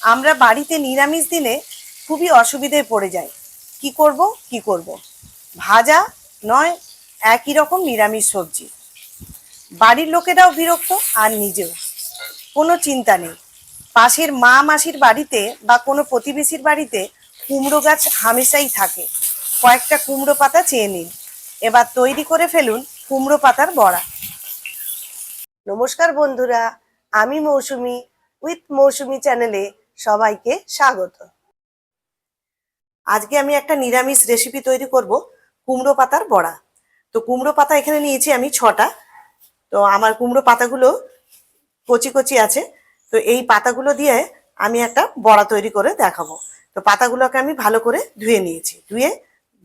আমরা বাড়িতে নিরামিষ দিনে খুবই অসুবিধায় পড়ে যাই। কি করব ভাজা নয় একই রকম নিরামিষ সবজি। বাড়ির লোকেরাও বিরক্ত আর নিজেও। কোনো চিন্তা নেই, পাশের মা মাসির বাড়িতে বা কোনো প্রতিবেশীর বাড়িতে কুমড়ো গাছ হামেশাই থাকে। কয়েকটা কুমড়ো পাতা চেয়ে নিন, এবার তৈরি করে ফেলুন কুমড়ো পাতার বড়া। নমস্কার বন্ধুরা, আমি মৌসুমি উইথ মৌসুমি চ্যানেলে সবাইকে স্বাগত। আজকে আমি একটা নিরামিষ রেসিপি তৈরি করব, কুমড়ো পাতার বড়া। তো কুমড়ো পাতা এখানে নিয়েছি আমি 6টা। তো আমার কুমড়ো পাতাগুলো কচি কচি আছে। তো এই পাতাগুলো দিয়ে আমি একটা বড়া তৈরি করে দেখাবো। তো পাতাগুলোকে আমি ভালো করে ধুয়ে নিয়েছি, ধুয়ে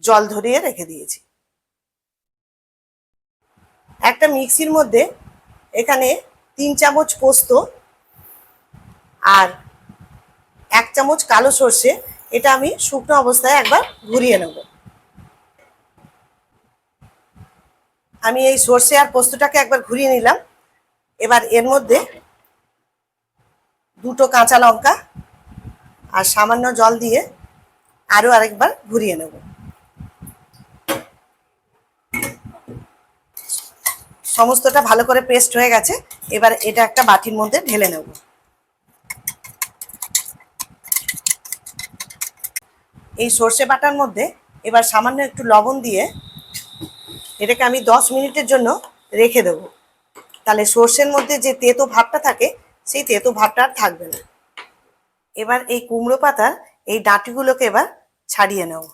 জল ঝরিয়ে রেখে দিয়েছি। একটা মিক্সির মধ্যে এখানে 3 চামচ পোস্ত আর 1 চামচ কালো সর্ষে, এটা আমি শুকনো অবস্থায় একবার ঘুরিয়ে নেব। আমি এই সর্ষে আর পোস্তটাকে একবার ঘুরিয়ে নিলাম। এবার এর মধ্যে 2টো কাঁচা লঙ্কা আর সামান্য জল দিয়ে আরও আরেকবার ঘুরিয়ে নেব। সমস্তটা ভালো করে পেস্ট হয়ে গেছে। এবার এটা একটা বাটির মধ্যে ঢেলে নেব। এই সর্ষে বাটার মধ্যে এবার সামান্য একটু লবণ দিয়ে এটাকে আমি 10 মিনিটের জন্য রেখে দেব। তাহলে সর্ষের মধ্যে যে তেতো ভাবটা থাকে সেই তেতো ভাবটা আর থাকবে না। এবার এই কুমড়ো পাতার এই ডাঁটিগুলোকে এবার ছাড়িয়ে নেব।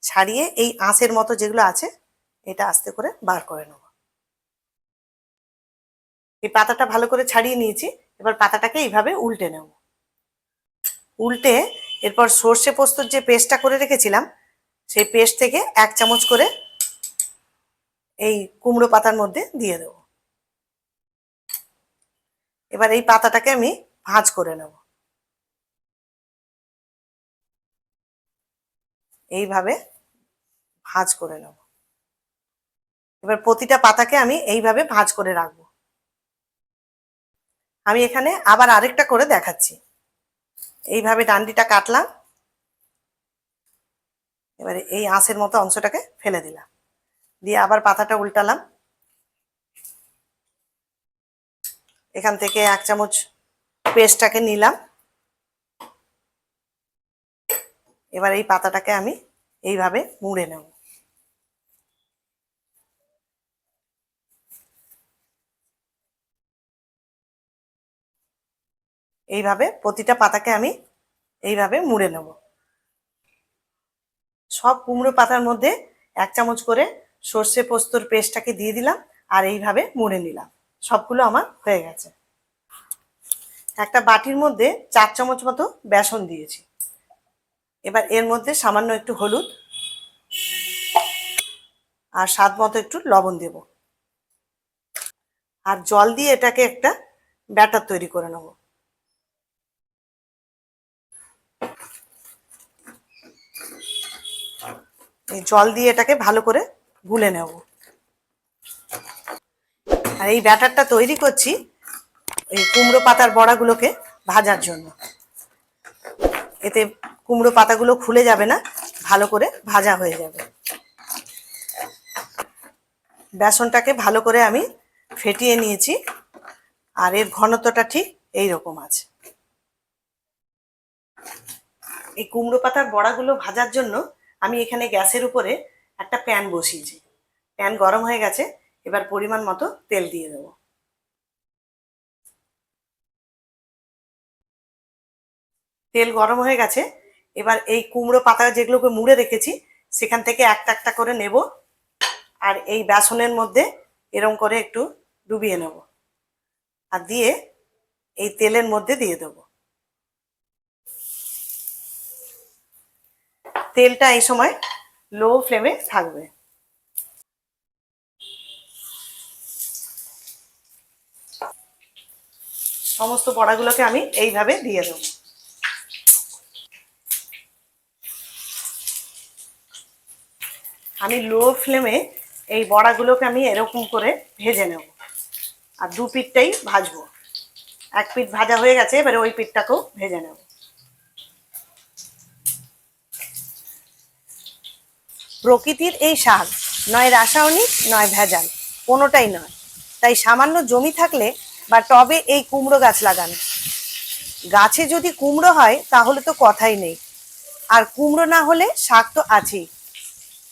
ছাড়িয়ে এই আঁশের মতো যেগুলো আছে এটা আস্তে করে বার করে নেব। এই পাতাটা ভালো করে ছাড়িয়ে নিয়েছি। এবার পাতাটাকে এইভাবে উল্টে নেব। উল্টে এরপর সর্ষে পোস্তর যে পেস্টটা করে রেখেছিলাম সেই পেস্ট থেকে 1 চামচ করে এই কুমড়ো পাতার মধ্যে দিয়ে দেব। এবার এই পাতাটাকে আমি ভাঁজ করে নেব। এইভাবে ভাঁজ করে নেব। এবার প্রতিটা পাতাকে আমি এইভাবে ভাঁজ করে রাখবো। আমি এখানে আবার আরেকটা করে দেখাচ্ছি। এইভাবে ডান্ডিটা কাটলাম। এবারে এই আঁশের মতো অংশটাকে ফেলে দিলাম, দিয়ে আবার পাতাটা উল্টালাম। এখান থেকে 1 চামচ পেস্টটাকে নিলাম। এবার এই পাতাটাকে আমি এইভাবে মুড়ে নেব। এইভাবে প্রতিটা পাতাকে আমি এইভাবে মুড়ে নেব। সব কুমড়ো পাতার মধ্যে 1 চামচ করে সর্ষে পোস্তর পেস্টটাকে দিয়ে দিলাম আর এইভাবে মুড়ে নিলাম। সবগুলো আমার হয়ে গেছে। একটা বাটির মধ্যে 4 চামচ মতো বেসন দিয়েছি। এবার এর মধ্যে সামান্য একটু হলুদ আর স্বাদ মতো একটু লবণ দেব আর জল দিয়ে এটাকে একটা ব্যাটার তৈরি করে নেব। এই জল দিয়ে এটাকে ভালো করে গুলে নেব। আর এই ব্যাটারটা তৈরি করছি এই কুমড়ো পাতার বড়াগুলোকে ভাজার জন্য। এতে কুমড়ো পাতাগুলো খুলে যাবে না, ভালো করে ভাজা হয়ে যাবে। বেসনটাকে ভালো করে আমি ফেটিয়ে নিয়েছি আর এর ঘনত্বটা ঠিক এই রকম আছে। এই কুমড়ো পাতার বড়াগুলো ভাজার জন্য আমি এখানে গ্যাসের উপরে একটা প্যান বসিয়েছি। প্যান গরম হয়ে গেছে। এবার পরিমাণ মতো তেল দিয়ে দেবো। তেল গরম হয়ে গেছে। এবার এই কুমড়ো পাতা যেগুলোকে মুড়ে রেখেছি সেখান থেকে একটা একটা করে নেব আর এই বেসনের মধ্যে এরম করে একটু ডুবিয়ে নেব আর দিয়ে এই তেলের মধ্যে দিয়ে দেবো। তেলটা এই সময় লো ফ্লেমে থাকবে। সমস্ত বড়াগুলোকে আমি এইভাবে দিয়ে দেবো। আমি লো ফ্লেমে এই বড়াগুলোকে আমি এরকম করে ভেজে নেব আর 2 পিঠটাই ভাজবো। 1 পিঠ ভাজা হয়ে গেছে, এবারে ওই পিঠটাকেও ভেজে নেব। প্রকৃতির এই শাক নয় রাসায়নিক নয় ভেজাল, কোনোটাই নয়। তাই সামান্য জমি থাকলে বা টবে এই কুমড়ো গাছ লাগান। গাছে যদি কুমড়ো হয় তাহলে তো কথাই নেই, আর কুমড়ো না হলে শাক তো আছেই।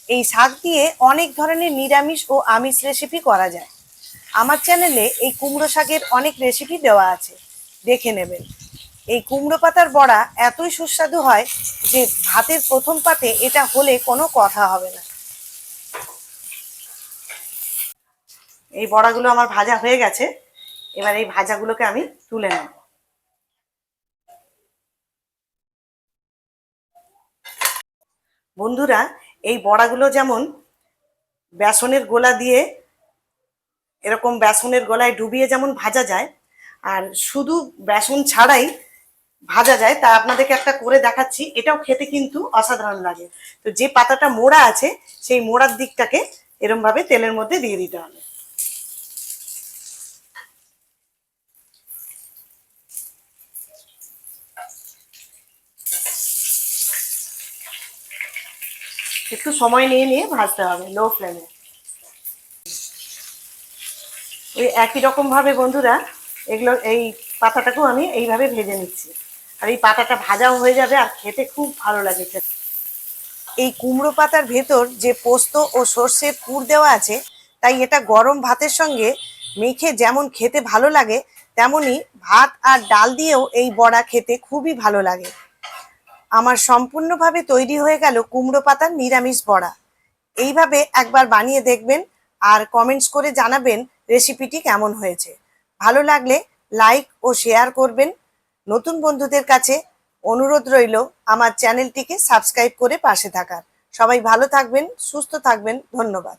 এই শাক দিয়ে অনেক ধরনের নিরামিষ ও আমিষ রেসিপি করা যায়। আমার চ্যানেলে এই কুমড়ো শাকের অনেক রেসিপি দেওয়া আছে, দেখে নেবেন। এই কুমড়ো পাতার বড়া এতই সুস্বাদু হয় যে ভাতের প্রথম পাতে এটা হলে কোনো কথা হবে না। এই বড়াগুলো আমার ভাজা হয়ে গেছে, এবার এই ভাজাগুলোকে আমি তুলে নেব। বন্ধুরা, এই বড়াগুলো যেমন বেসনের গোলা দিয়ে এরকম বেসনের গোলায় ডুবিয়ে যেমন ভাজা যায়, আর শুধু বেসন ছাড়াই ভাজা যায়, তা আপনাদেরকে একটা করে দেখাচ্ছি। এটাও খেতে কিন্তু অসাধারণ লাগে। তো যে পাতাটা মোড়া আছে সেই মোড়ার দিকটাকে এরম ভাবে তেলের মধ্যে দিয়ে দিতে হবে। একটু সময় নিয়ে নিয়ে ভাজতে হবে লো ফ্লেমে। ওই একই রকম ভাবে বন্ধুরা এগুলো এই পাতাটাকেও আমি এইভাবে ভেজে নিচ্ছি, আর এই পাতাটা ভাজাও হয়ে যাবে আর খেতে খুব ভালো লাগে। এই কুমড়ো পাতার ভেতর যে পোস্ত ও সর্ষের পুর দেওয়া আছে, তাই এটা গরম ভাতের সঙ্গে মেখে যেমন খেতে ভালো লাগে, তেমনি ভাত আর ডাল দিয়েও এই বড়া খেতে খুবই ভালো লাগে। আমার সম্পূর্ণভাবে তৈরি হয়ে গেল কুমড়ো পাতার নিরামিষ বড়া। এইভাবে একবার বানিয়ে দেখবেন আর কমেন্টস করে জানাবেন রেসিপিটি কেমন হয়েছে। ভালো লাগলে লাইক ও শেয়ার করবেন। নতুন বন্ধুদের কাছে অনুরোধ রইল আমার চ্যানেলটিকে সাবস্ক্রাইব করে পাশে থাকার। সবাই ভালো থাকবেন, সুস্থ থাকবেন। ধন্যবাদ।